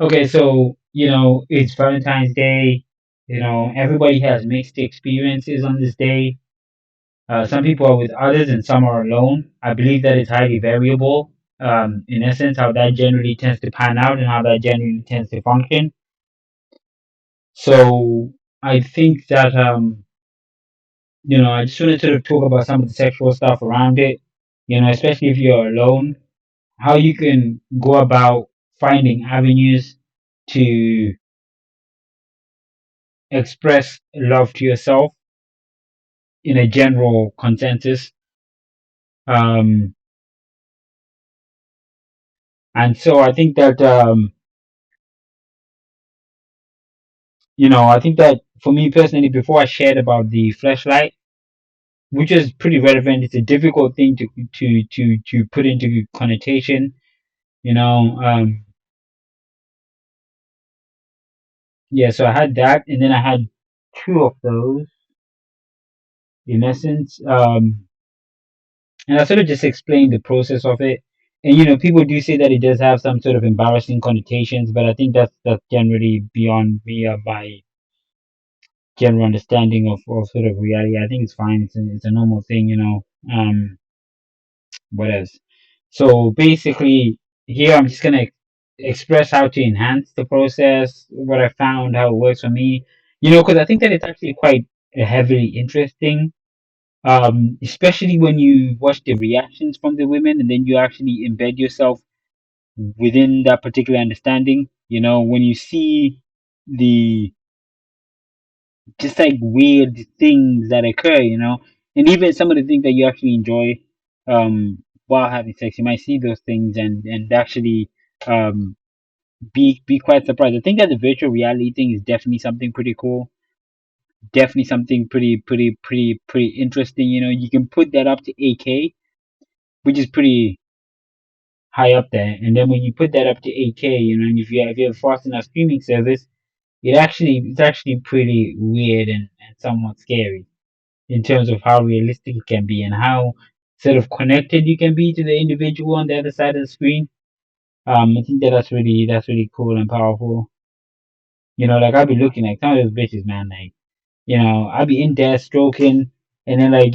Okay, so it's Valentine's Day. Everybody has mixed experiences on this day. Some people are with others and some are alone. I believe that it's highly variable. In essence, how that generally tends to pan out and how that generally tends to function. So I think that I just want to sort of talk about some of the sexual stuff around it. Especially if you're alone, how you can go about finding avenues to express love to yourself in a general consensus. Um, and so I think that, I think that for me personally, before I shared about the flashlight, which is pretty relevant, it's a difficult thing to put into connotation, you know. Yeah, so I had that, and then I had two of those in essence. And I sort of just explained the process of it. And people do say that it does have some sort of embarrassing connotations, but I think that's generally beyond me my general understanding of sort of reality. I think it's fine. It's a normal thing, what else? So basically, here I'm just gonna express how to enhance the process, what I found, how it works for me. Because I think that it's actually quite heavily interesting. Especially when you watch the reactions from the women and then you actually embed yourself within that particular understanding. When you see the just like weird things that occur, and even some of the things that you actually enjoy while having sex, you might see those things and actually um be quite surprised. I think that the virtual reality thing is definitely something pretty cool. Definitely something pretty interesting. You can put that up to 8K, which is pretty high up there. And then when you put that up to 8K, and if you have a fast enough streaming service, it's actually pretty weird and somewhat scary in terms of how realistic it can be and how sort of connected you can be to the individual on the other side of the screen. I think that's really cool and powerful. Like I'll be looking like some of those bitches, man. Like, I'll be in there stroking, and then like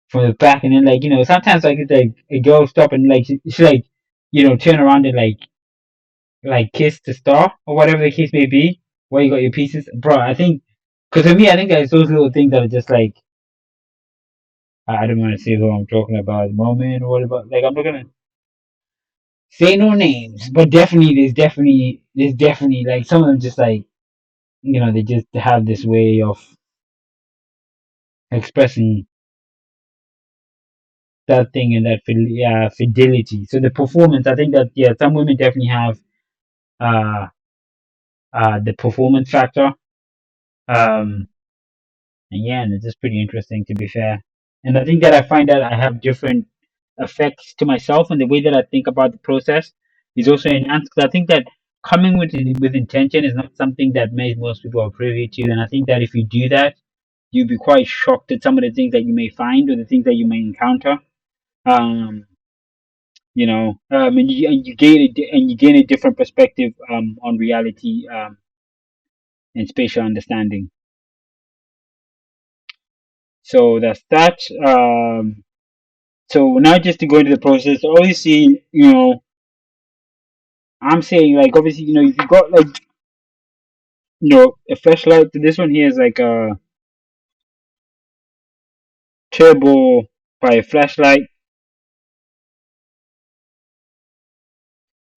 from the back, and then like sometimes like it's like a girl stop and like she like turn around and like kiss the star or whatever the case may be, where you got your pieces, bro. I think because for me, I think it's those little things that are just like I don't want to say who I'm talking about at the moment or what about like I'm not gonna say no names, but definitely there's definitely like some of them just like they just have this way of expressing that thing and that fidelity. So the performance, I think that yeah, some women definitely have uh the performance factor. Um and yeah, and it's just pretty interesting to be fair. And I think that I find that I have different effects to myself and the way that I think about the process is also enhanced because I think that coming with intention is not something that most people are privy to. And I think that if you do that, you'll be quite shocked at some of the things that you may find or the things that you may encounter. Um, and you gain a different perspective on reality and spatial understanding. So that's that. So now just to go into the process, obviously, I'm saying like obviously, if you got like a flashlight, this one here is like a turbo by a flashlight,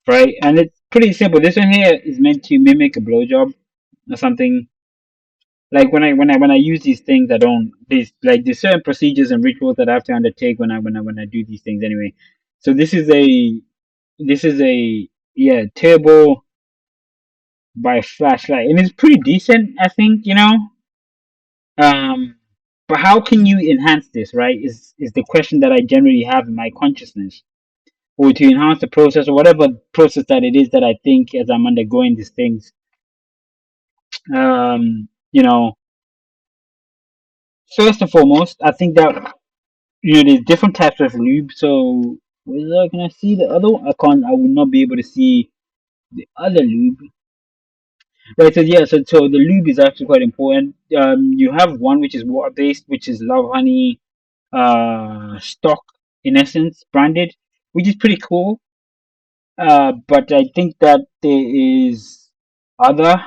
right? And it's pretty simple. This one here is meant to mimic a blowjob or something. Like when I use these things, I don't there's certain procedures and rituals that I have to undertake when I do these things anyway. So this is a yeah turbo by flashlight, and it's pretty decent, I think. Um, but how can you enhance this, right? Is the question that I generally have in my consciousness, or to enhance the process or whatever process that it is that I think as I'm undergoing these things. Um, you know, First and foremost, I think that there's different types of lube. So, where can I see the other one? I can't. I would not be able to see the other lube. Right, so yeah, so the lube is actually quite important. You have one which is water based, which is Love Honey stock in essence branded, which is pretty cool. But I think that there is other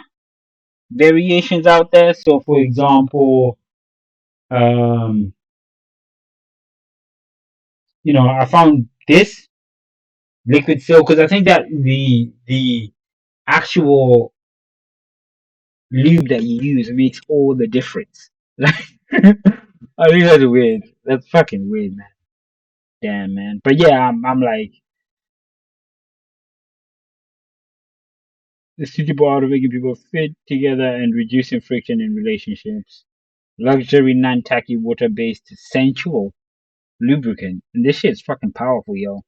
variations out there. So, for example, um, I found this liquid silk because I think that the actual lube that you use makes all the difference. I think that's weird. That's fucking weird, man. Damn, man. But yeah, I'm like the suitable out of making people fit together and reducing friction in relationships. Luxury, non-tacky, water-based, sensual lubricant. And this shit is fucking powerful, yo.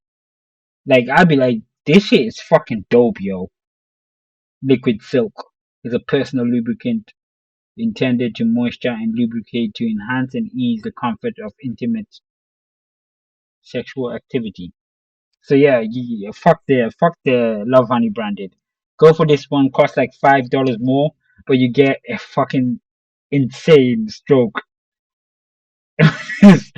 Like, I'd be like, this shit is fucking dope, yo. Liquid Silk is a personal lubricant intended to moisture and lubricate to enhance and ease the comfort of intimate sexual activity. So yeah, fuck the Love Honey branded. Go for this one, costs like $5 more, but you get a fucking insane stroke. It's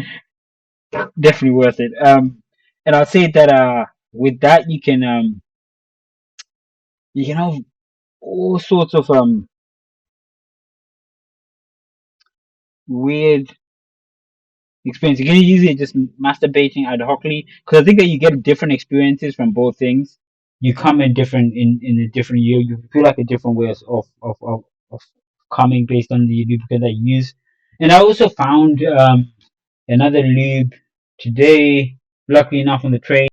definitely worth it. And I'll say that with that you can have all sorts of weird experience. You can use it just masturbating ad hocly because I think that you get different experiences from both things. You come in different in a different year. You feel like a different way of coming based on the lubricant that you use. And I also found another lube today. Luckily enough on the trade.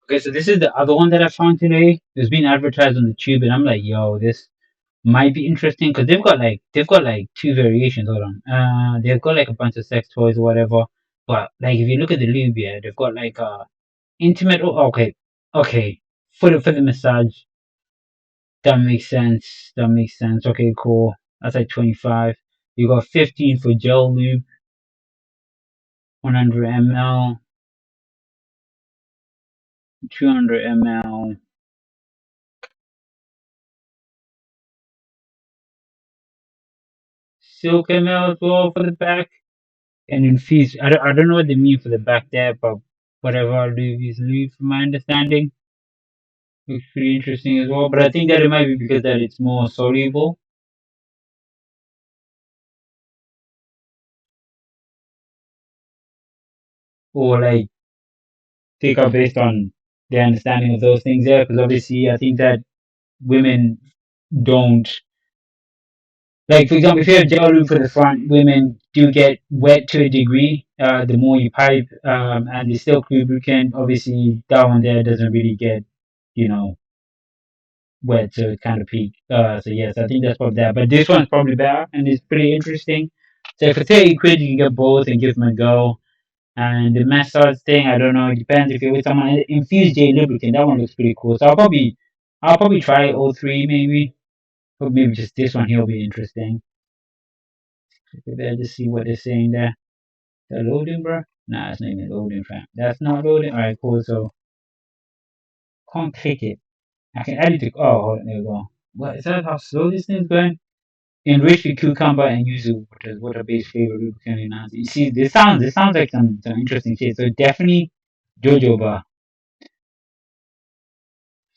Okay, so this is the other one that I found today. It's been advertised on the tube, and I'm like, yo, this might be interesting because they've got like two variations. Hold on, they've got like a bunch of sex toys or whatever. But like if you look at the lube, yeah, they've got like intimate. Oh, okay, okay, for the massage, that makes sense. That makes sense. Okay, cool. That's like 25. You got 15 for gel lube, 100 ml, 200 ml, silk ml as well for the back. And infused. I don't know what they mean for the back there, but whatever lube is lube, from my understanding, looks pretty interesting as well. But I think that it might be because that it's more soluble, or like thicker based on their understanding of those things there. Because obviously, I think that women don't like, for example, if you have gel lube for the front, women do get wet to a degree. The more you pipe, and the silk lubricant, obviously, that one there doesn't really get, you know, wet to kind of peak. So yes, I think that's probably that. But this one's probably better and it's pretty interesting. So for 30 quid, you can get both and give them a go. And the massage thing, I don't know. It depends if you're with someone. Infused J lubricant, that one looks pretty cool. So I'll probably try all three maybe. Or maybe just this one here will be interesting. There, just see what they're saying there. The loading, bro? Nah, it's not even loading, fam. That's not loading. All right, cool. So can't click it. I can add it to. Oh, hold on, there we go. What is that? How slow this thing's going? Enrich with cucumber and yuzu water-based flavor lubricant enhancer. You see, this sounds like some interesting shit. So definitely jojoba.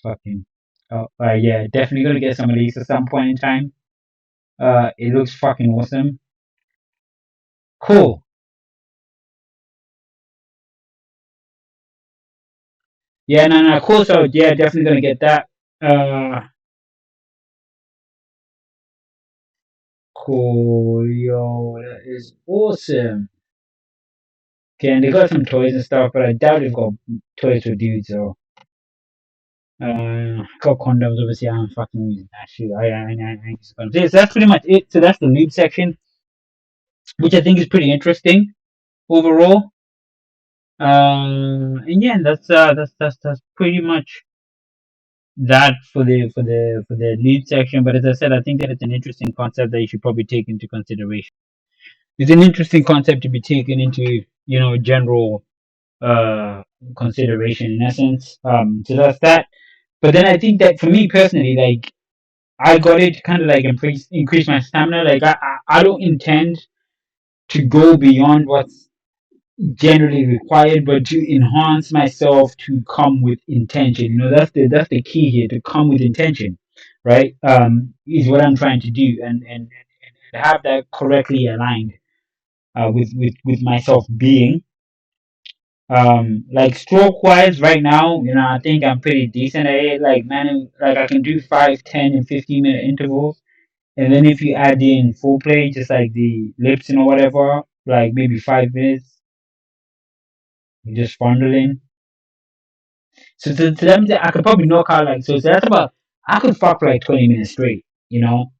Fucking. Oh, yeah, definitely gonna get some of these at some point in time. It looks fucking awesome. Cool. Yeah, no, no, cool. So yeah, definitely gonna get that. Cool, yo, that is awesome. Okay, and they got some toys and stuff, but I doubt they've got toys for dudes. So, got condoms. Obviously, I'm fucking using that shit. I use condoms. Yeah, so that's pretty much it. So that's the lube section, which I think is pretty interesting overall. And yeah, that's pretty much that for the lube section. But as I said, I think that it's an interesting concept that you should probably take into consideration. It's an interesting concept to be taken into, general uh consideration in essence. So that's that. But then I think that for me personally, like I got it to kind of like increase my stamina. Like I don't intend to go beyond what's generally required, but to enhance myself to come with intention. You know, that's the key here, to come with intention, right? Is what I'm trying to do, and have that correctly aligned with myself being. Like stroke wise, right now, you know, I think I'm pretty decent at it. Like man, like I can do 5, 10, and 15 minute intervals. And then if you add in full play, just like the lips and or whatever, like maybe 5 minutes, just fondling. So that means that I could probably knock out like so that's about I could fuck for like 20 minutes straight, you know,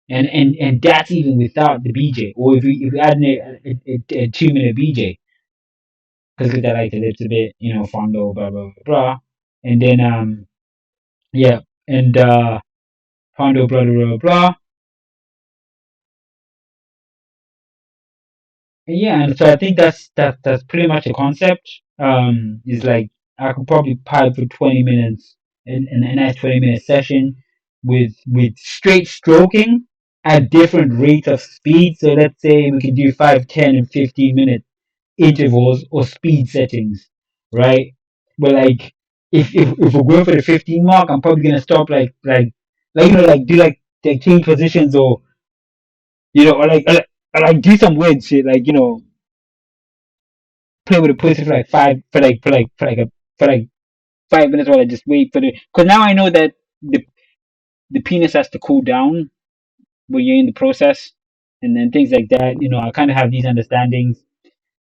and that's even without the BJ, or if you add in a 2 minute BJ, because that like the lips a bit, you know, fondle, blah blah blah, blah. And then yeah, and fondle, blah blah blah blah. Yeah, and so I think that's pretty much the concept. Is like I could probably pipe for 20 minutes in a nice 20 minute session with straight stroking at different rates of speed. So let's say we could do 5, 10, and 15 minute intervals or speed settings, right? But like if we're going for the 15 mark, I'm probably gonna stop like you know like do like change positions or you know or like do some weird shit like you know play with the pussy for like five for like 5 minutes while I just wait for the because now I know that the penis has to cool down when you're in the process and then things like that. You know, I kind of have these understandings.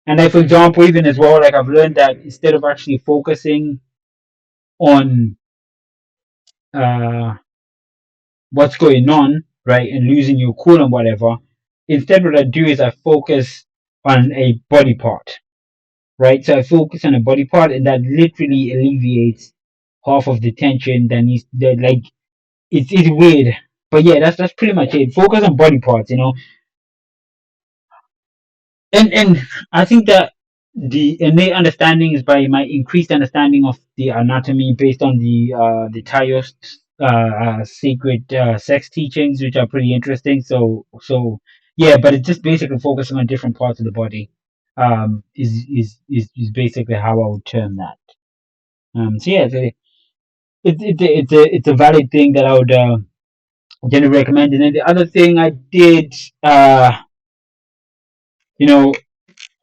And like for example, even as well, like I've learned that instead of actually focusing on uh what's going on, right, and losing your cool and whatever, instead what I do is I focus on a body part, right? So I focus on a body part, and that literally alleviates half of the tension that needs that like it's weird. But yeah, that's pretty much it. Focus on body parts, you know. And I think that the innate understanding is by my increased understanding of the anatomy based on the Taoist sacred sex teachings, which are pretty interesting. So yeah, but it's just basically focusing on different parts of the body. Is basically how I would term that. So yeah, it's a valid thing that I would generally recommend. And then the other thing I did, you know,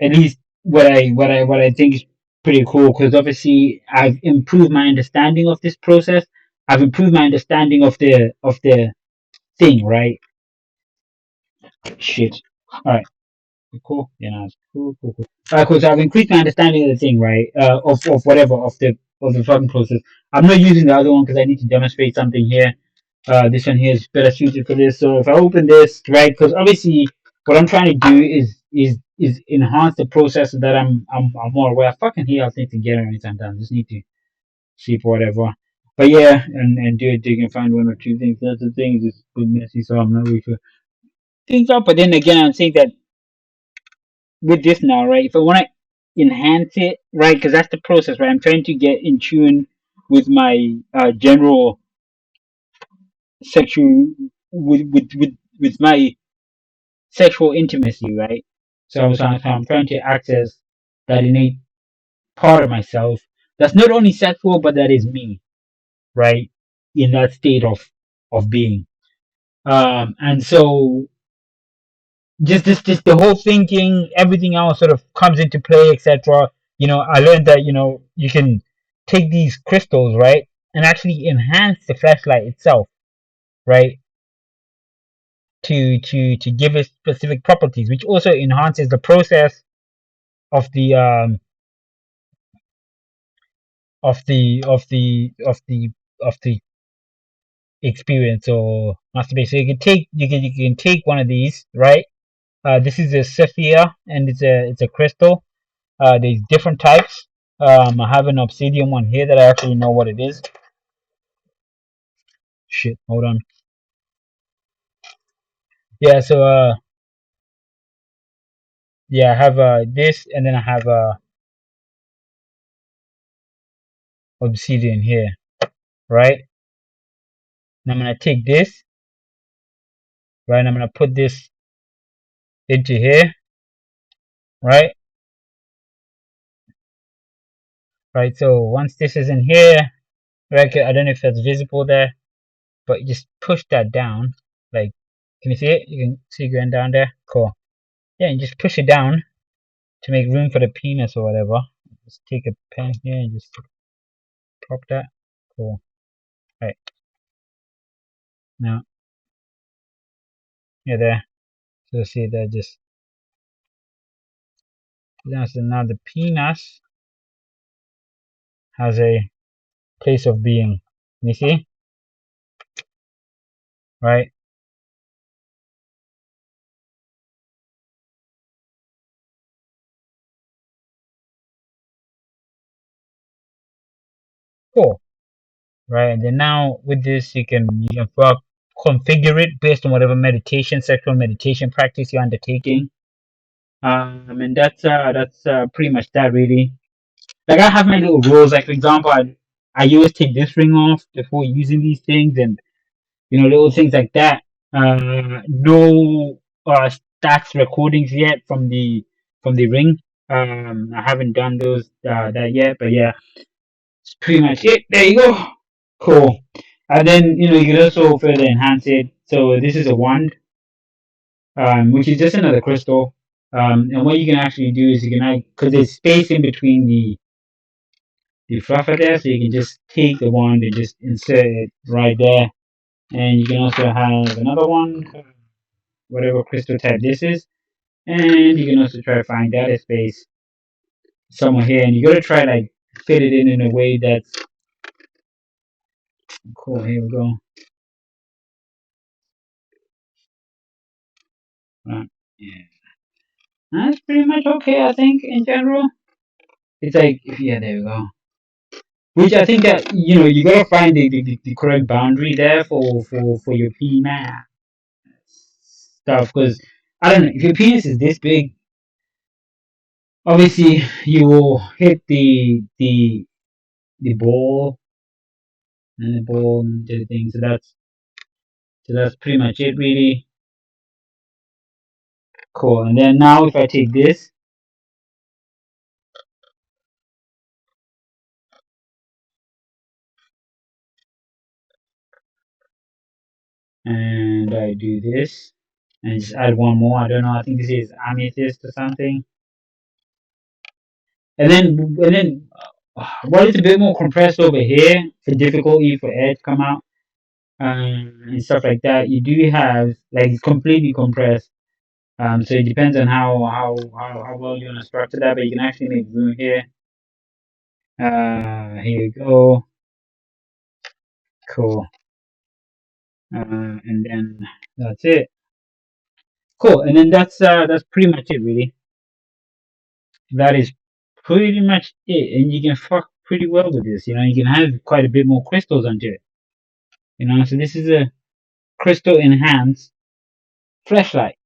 at least what I think is pretty cool because obviously I've improved my understanding of this process. I've improved my understanding of the thing, right? Shit. All right. Cool. Yeah, no, it's cool. Cool. So I've increased my understanding of the thing, right? Of whatever of the fucking process. I'm not using the other one because I need to demonstrate something here. This one here is better suited for this. So if I open this, right, because obviously what I'm trying to do is enhance the process so that I'm more aware. Fucking here, I think to get anytime done. Just need to see for whatever. But yeah, and do it. You can find one or two things. That's the thing. It's a bit messy, so I'm not really sure things up. But then again, I'm saying that with this now, right? If I want to enhance it, right, because that's the process, right? I'm trying to get in tune with my general sexual with my sexual intimacy, right? So I'm trying to access that innate part of myself that's not only sexual, but that is me, right? In that state of being. And so just the whole thinking, everything else sort of comes into play, etc. You know, I learned that, you know, you can take these crystals, right, and actually enhance the flashlight itself, right? To give it specific properties, which also enhances the process of the experience or masturbation. So you can take one of these, right? This is a sapphire and it's a crystal. There's different types. I have an obsidian one here that I actually know what it is. Shit, hold on. Yeah, so yeah, I have this and then I have obsidian here. right? And I'm gonna take this, right? And I'm gonna put this into here, right? Right. So once this is in here, right? I don't know if that's visible there, but you just push that down. Like, can you see it? You can see it going down there. Cool. Yeah, and just push it down to make room for the penis or whatever. Just take a pen here and just pop that. Cool. Right. Now, yeah, there. So see that just so now the penis has a place of being. You see? Right? Cool. Right. And then now with this you can configure it based on whatever meditation, sexual meditation practice you're undertaking. And that's pretty much that really. Like I have my little rules. Like for example, I always take this ring off before using these things, and little things like that. No stats recordings yet from the ring. I haven't done those that yet, but yeah, it's pretty much it. There you go. Cool. And then you can also further enhance it. So this is a wand, which is just another crystal. And what you can actually do is you can, because there's space in between the fluffer there, so you can just take the wand and just insert it right there. And you can also have another one, whatever crystal type this is, and you can also try to find data space somewhere here, and you gotta try like fit it in a way that's cool. Here we go. Yeah, that's pretty much okay. I think in general, it's like yeah, there we go. Which I think that you gotta find the correct boundary there for your penis stuff because I don't know if your penis is this big. Obviously, you will hit the ball and the ball and the thing. So that's pretty much it, really. Cool. And then now, if I take this and I do this and just add one more, I don't know. I think this is amethyst or something. What is a bit more compressed over here for difficulty for air to come out and stuff like that. You do have like it's completely compressed. So it depends on how well you want to structure that, but you can actually make room here. Here we go. Cool. And then that's it. Cool. And then that's pretty much it, really. That is pretty much it. And you can fuck pretty well with this. You can have quite a bit more crystals onto it. So this is a crystal enhanced flashlight,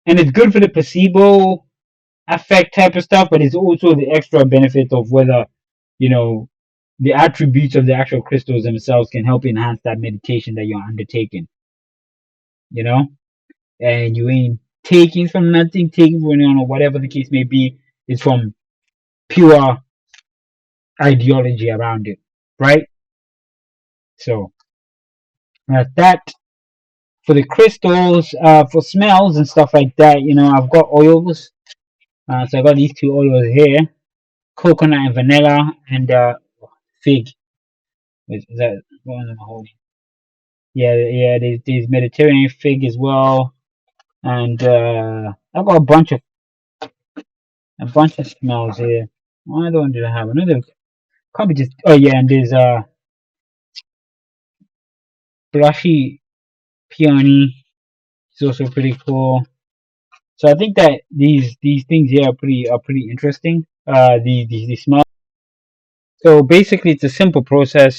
and it's good for the placebo effect type of stuff. But it's also the extra benefit of whether you know the attributes of the actual crystals themselves can help enhance that meditation that you're undertaking. You know. And you ain't taking from nothing, taking from anyone, or whatever the case may be. It's from pure ideology around it, right? So that for the crystals, for smells and stuff like that. I've got oils. So I got these two oils here: coconut and vanilla, and fig. Is that one am I holding? Yeah, yeah. There's Mediterranean fig as well, and I've got a bunch of smells here. What other one did I have? Another. Probably just. Oh yeah, and there's blushy peony. It's also pretty cool. So I think that these things here are pretty interesting. The smell. So basically, it's a simple process.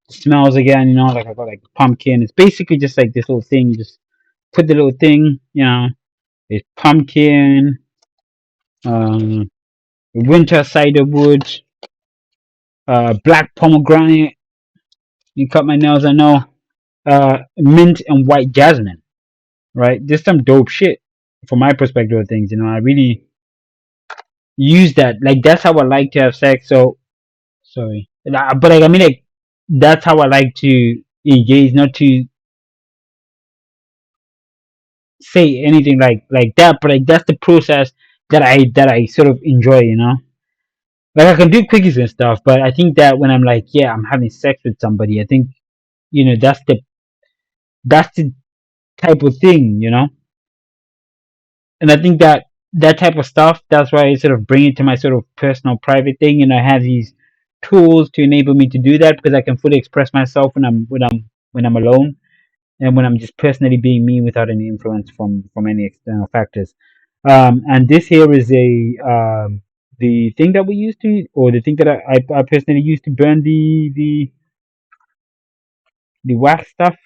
Smells again. Like I got like pumpkin. It's basically just like this little thing. You just put the little thing. It's pumpkin. Um, winter ciderwood, black pomegranate. You cut my nails, I know. Mint and white jasmine. Right, just some dope shit from my perspective of things. I really use that. Like that's how I like to have sex. So sorry, but like I mean, like that's how I like to engage, not to say anything like that. But like that's the process that I sort of enjoy. Like I can do quickies and stuff, but I think that when I'm like, yeah, I'm having sex with somebody, I think that's the type of thing. And I think that that type of stuff, that's why I sort of bring it to my sort of personal private thing, and I have these tools to enable me to do that because I can fully express myself when I'm alone, and when I'm just personally being me without any influence from any external factors. And this here is the thing that we used to, or the thing that I personally used to burn the wax stuff.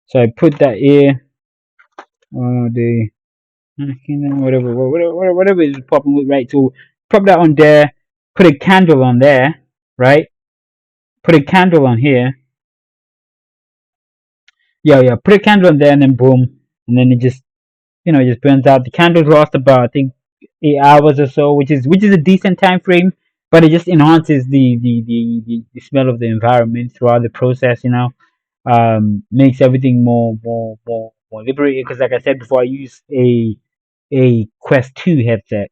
So I put that here, the whatever is popping with, right? So pop that on there, put a candle on there, right? Put a candle on here. Yeah, put a candle on there, and then boom, and then it just burns out. The candles last about, I think, 8 hours or so, which is a decent time frame, but it just enhances the smell of the environment throughout the process. Makes everything more liberating. Because like I said before, I use a Quest 2 headset,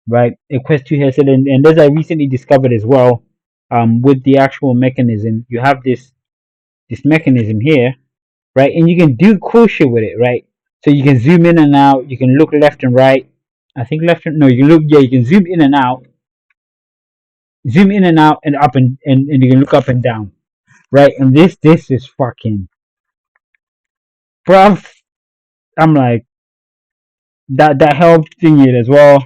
right? A Quest 2 headset, and as I recently discovered as well, with the actual mechanism, you have this mechanism here, right? And you can do cool shit with it, right? So you can zoom in and out, you can look left and right. I think left and no, you can look, yeah, you can zoom in and out, and up and you can look up and down, right? And this is fucking, bruv. I'm like that helped thing it as well,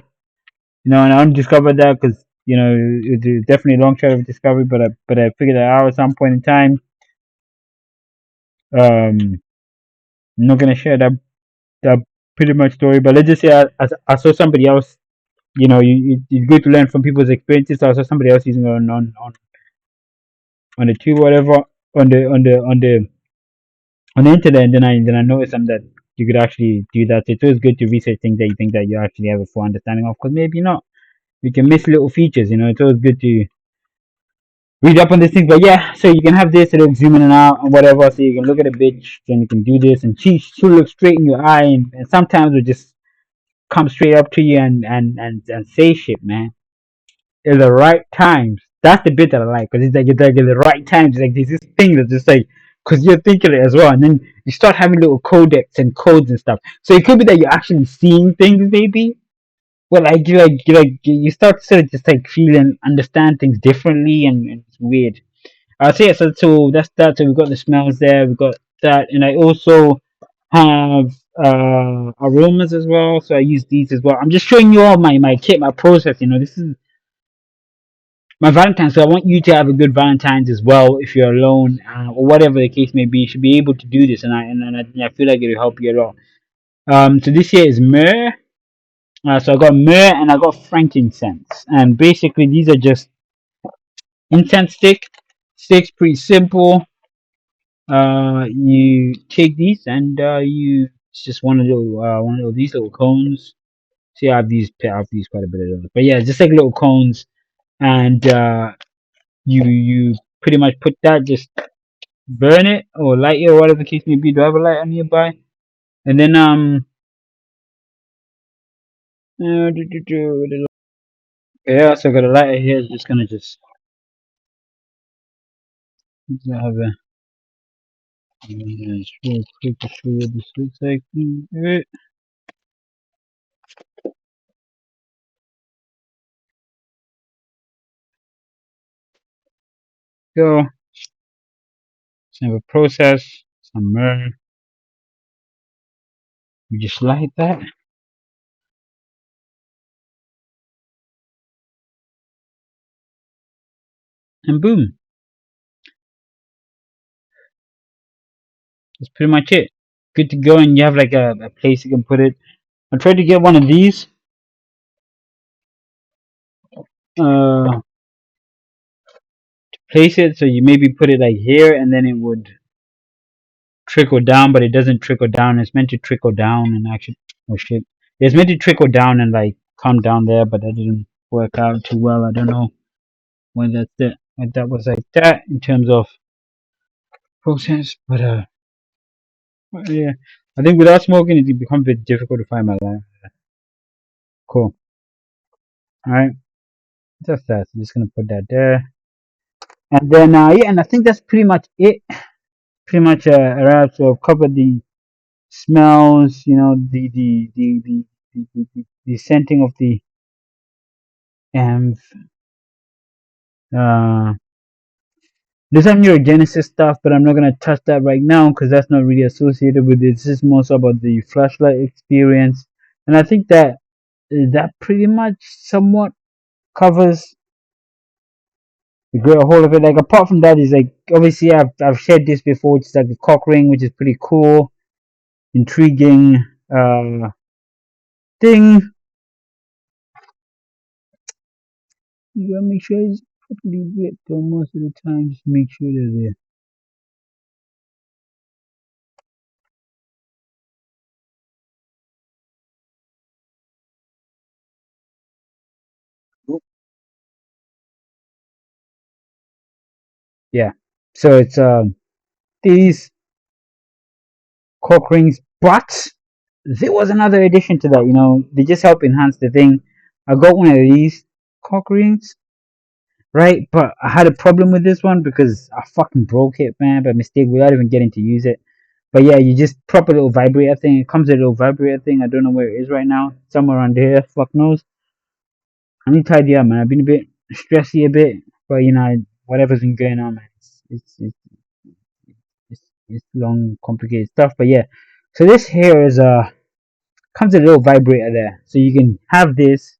and I discovered that because it's definitely a long shot of discovery, but I figured that out at some point in time. I'm not gonna share that pretty much story, but let's just say I saw somebody else. It's good to learn from people's experiences. So I saw somebody else using it on the tube, whatever, on the internet, and then I noticed that you could actually do that. So it's always good to research things that you think that you actually have a full understanding of, because maybe not. You can miss little features. It's always good to read up on this thing. But yeah, so you can have this, it'll zoom in and out and whatever. So you can look at a bitch, then you can do this, and she'll look straight in your eye, and sometimes it'll just come straight up to you and say shit, man. At the right times. That's the bit that I like, because it's like at the right times. Like there's this thing that's just like, because you're thinking it as well, and then you start having little codecs and codes and stuff. So it could be that you're actually seeing things, maybe. Well, you start to sort of just like feel and understand things differently, and it's weird. So yeah, so that's that. So we've got the smells there, we've got that, and I also have aromas as well. So I use these as well. I'm just showing you all my kit, my process. This is my Valentine. So I want you to have a good Valentine's as well. If you're alone, or whatever the case may be, you should be able to do this, and I feel like it'll help you a lot. So this here is myrrh. So I got myrrh and I got frankincense, and basically these are just incense sticks, pretty simple. You take these, and it's just one of these little cones. See, I have these quite a bit of those, but yeah, just like little cones, and you pretty much put that, just burn it or light it or whatever the case may be. Do I have a lighter nearby? And then yeah, so I got a lighter here. Just gonna just have a just real quick to show you what this looks like. Right, go. Let's have a process. Some myrrh. We just light that, and boom. That's pretty much it. Good to go, and you have like a place you can put it. I tried to get one of these. uh place it. So you maybe put it like here, and then it would trickle down, but it doesn't trickle down. It's meant to trickle down and actually, oh shit, it's meant to trickle down and like come down there, but that didn't work out too well. I don't know when that was like that in terms of process, but yeah, I think without smoking, it becomes a bit difficult to find my life. Cool. All right, just that. So just gonna put that there, and then yeah, and I think that's pretty much it. Pretty much around. So I've covered the smells, the scenting of the um uh there's some neurogenesis stuff, but I'm not gonna touch that right now because that's not really associated with it. This is more so about the flashlight experience, and I think that pretty much somewhat covers the greater whole of it. Like apart from that, is like obviously I've shared this before. It's like the cock ring, which is pretty cool, intriguing thing. You gotta make sure it's properly lit though most of the time. Just make sure they're there. Yeah. So it's these cock rings, but there was another addition to that. They just help enhance the thing. I got one of these cock rings, right? But I had a problem with this one because I fucking broke it, man, by mistake without even getting to use it. But yeah, you just proper little vibrator thing. It comes with a little vibrator thing. I don't know where it is right now. Somewhere around here. Fuck knows. I need to tidy up, man. I've been a bit stressy a bit, but whatever's been going on, man. It's long, complicated stuff. But yeah, so this here is comes with a little vibrator there, so you can have this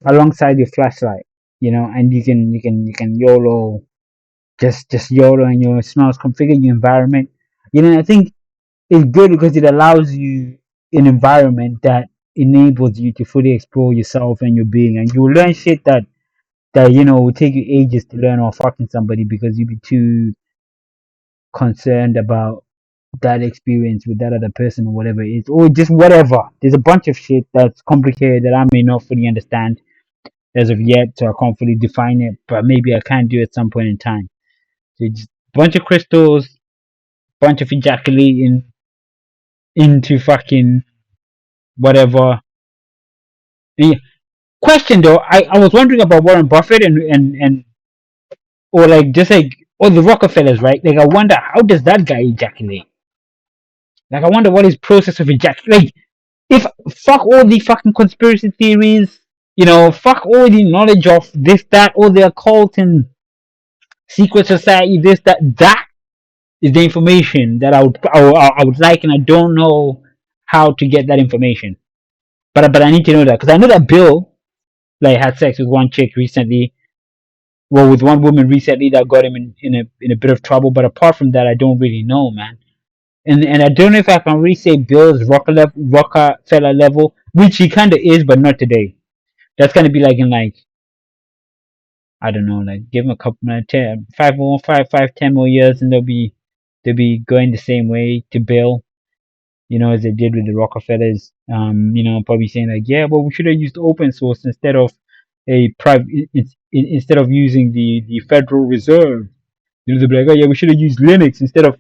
alongside your flashlight, and you can YOLO, just YOLO and your smells, configure your environment. I think it's good because it allows you an environment that enables you to fully explore yourself and your being, and you will learn shit that will take you ages to learn or fucking somebody because you'll be too concerned about that experience with that other person or whatever it is, or just whatever. There's a bunch of shit that's complicated that I may not fully understand as of yet, so I can't fully define it, but maybe I can do at some point in time. So just bunch of crystals, bunch of ejaculating into fucking whatever. Yeah. Question though, I was wondering about Warren Buffett and or like just like or the Rockefellers, right? Like I wonder how does that guy ejaculate? Like I wonder what his process of ejaculate. Like if fuck all the fucking conspiracy theories, fuck all the knowledge of this, that, all the occult and secret society, this, that is the information that I would like, and I don't know how to get that information. But I need to know that because I know that Bill like had sex with one chick recently, well, with one woman recently that got him in a bit of trouble. But apart from that, I don't really know, man. And I don't know if I can really say Bill's Rockefeller level, which he kind of is, but not today. That's gonna be like in like I don't know, like give him a couple more 10, 5 more, 10 more years, and they'll be going the same way to Bill, as they did with the Rockefellers. Probably saying like, yeah, well, we should have used open source instead of a private, instead of using the Federal Reserve. They'll be like, oh yeah, we should have used Linux instead of,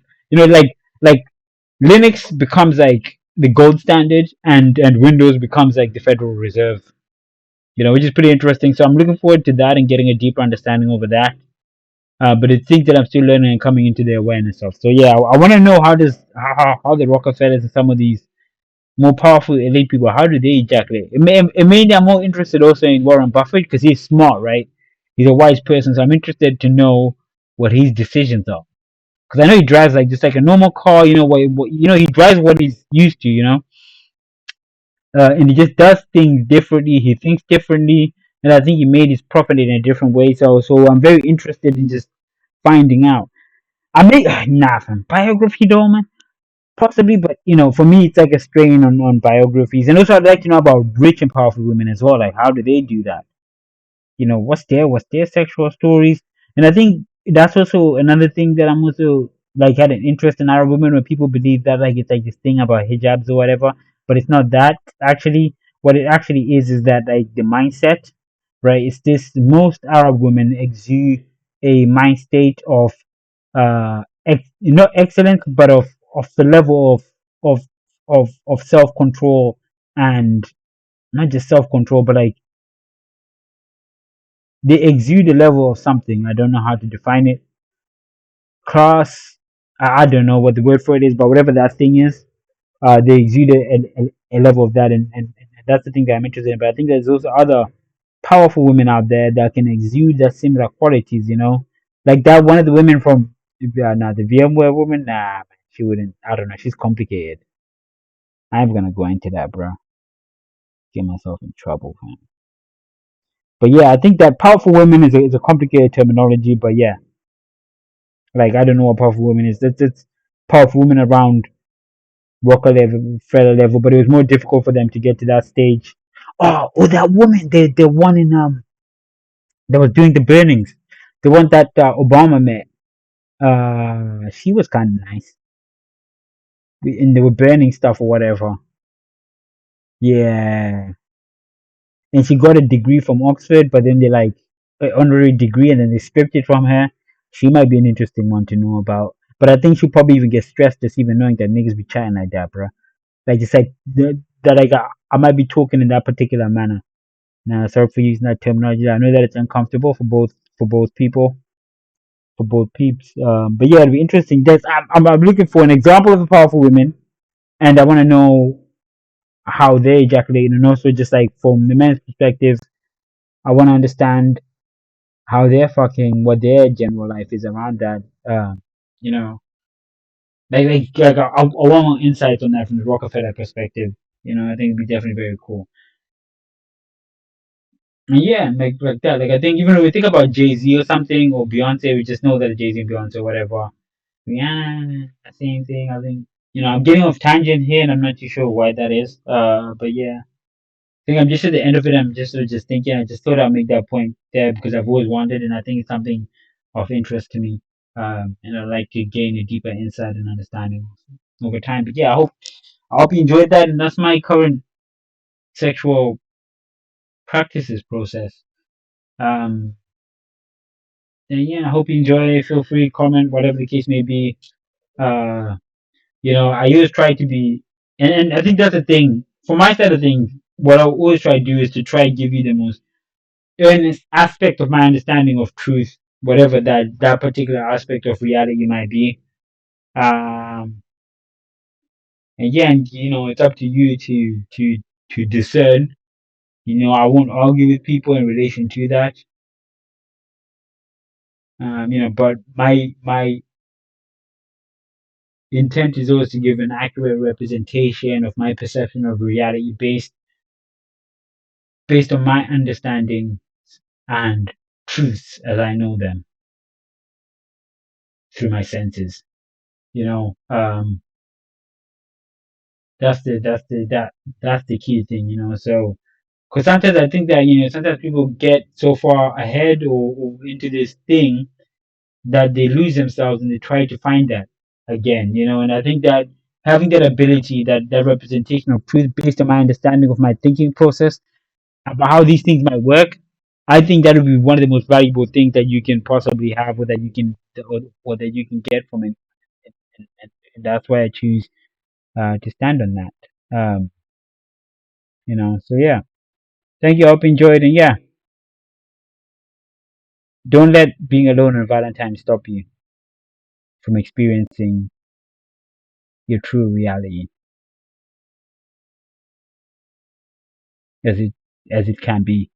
like Linux becomes like the gold standard, and Windows becomes like the Federal Reserve. Which is pretty interesting. So I'm looking forward to that and getting a deeper understanding over that. But it's things that I'm still learning and coming into the awareness of. So yeah, I want to know how the Rockefellers and some of these more powerful elite people, how do they ejaculate? It made I'm more interested also in Warren Buffett because he's smart, right? He's a wise person, so I'm interested to know what his decisions are. Because I know he drives like just like a normal car, he drives what he's used to, and he just does things differently. He thinks differently, and I think he made his profit in a different way. So I'm very interested in just finding out. I may nah, fam. Biography though, man. Possibly, but for me, it's like a strain on biographies, and also I'd like to know about rich and powerful women as well. Like, how do they do that? what's their sexual stories. And I think that's also another thing that I'm also like had an interest in Arab women when people believe that like it's like this thing about hijabs or whatever, but it's not that actually. What it actually is that like the mindset, right? It's this most Arab women exude a mind state of not excellence, but of the level of of self control, and not just self control, but like they exude a level of something. I don't know how to define it. Class, I don't know what the word for it is, but whatever that thing is, they exude a level of that, and that's the thing that I'm interested in. But I think there's also other powerful women out there that can exude that similar qualities, like that one of the women from the VMware woman. Nah, man, she wouldn't. I don't know. She's complicated. I'm gonna go into that, bro. Get myself in trouble, man. But yeah, I think that powerful women is a complicated terminology. But yeah, like I don't know what powerful women is. That's powerful women around worker level, fellow level, but it was more difficult for them to get to that stage. Oh, that woman, the one in that was doing the burnings, the one that Obama met. She was kind of nice, and they were burning stuff or whatever. Yeah, and she got a degree from Oxford, but then they like an honorary degree, and then they stripped it from her. She might be an interesting one to know about, but I think she'll probably even get stressed just even knowing that niggas be chatting like that, bro. Like just like that, like I might be talking in that particular manner. Now, sorry for using that terminology. I know that it's uncomfortable for both people, for both peeps. But yeah, it'll be interesting. I'm looking for an example of a powerful woman, and I want to know how they ejaculate, and also just like from the men's perspective, I want to understand how they're fucking, what their general life is around that. You know, like I want more insights on that from the Rockefeller perspective. I think it'd be definitely very cool. And yeah, like that. Like I think even if we think about Jay-Z or something or Beyonce, we just know that Jay-Z and Beyonce or whatever. Yeah, same thing. I think I'm getting off tangent here, and I'm not too sure why that is. But yeah, I think I'm just at the end of it. I'm just sort of just thinking. I just thought I'd make that point there because I've always wanted, and I think it's something of interest to me. And I'd like to gain a deeper insight and understanding over time. But yeah, I hope you enjoyed that, and that's my current sexual practices process. Um, and yeah, I hope you enjoy. Feel free, comment, whatever the case may be. Uh, I always try to be, and I think that's the thing. For my side of things, what I always try to do is to try to give you the most earnest aspect of my understanding of truth, whatever that particular aspect of reality might be. Um, and yeah, and, it's up to you to discern. I won't argue with people in relation to that. But my intent is always to give an accurate representation of my perception of reality based on my understanding and truths as I know them through my senses. That's the key thing. So because sometimes I think that sometimes people get so far ahead or into this thing that they lose themselves and they try to find that again. And I think that having that ability, that representation of truth based on my understanding of my thinking process about how these things might work, I think that would be one of the most valuable things that you can possibly have, or that you can get from it, and that's why I choose to stand on that. So yeah, thank you. I hope you enjoyed, and yeah, don't let being alone on Valentine stop you from experiencing your true reality as it as it can be.